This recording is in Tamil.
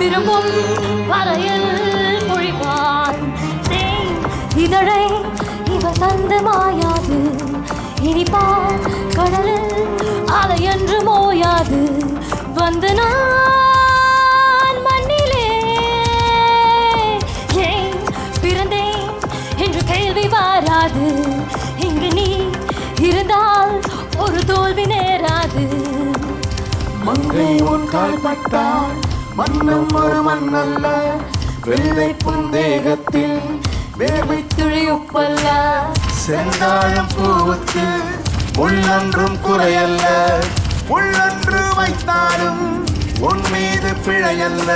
விரும்பும் வரையில் பொழிவான் இதழை இவள் தந்து மாயாது இனிப்பால் கடலில் அலை என்று மோயாது வந்து நான் மண்ணிலே ஏன் பிறந்தேன் என்று கேள்வி வராது இங்கு நீ இருந்தால் ஒரு தோல்வி நேராது மங்கை உன் கால் பட்டால் மன்னம் ஒரு மண்ணல்ல வெள்ளை புந்தேகத்தில் வேர்வை துளியுப்பல்ல செந்தாழம் பூவுக்கு உள்ளொன்றும் குறையல்ல உள்ளொன்று வைத்தாலும் உன் மீது பிழையல்ல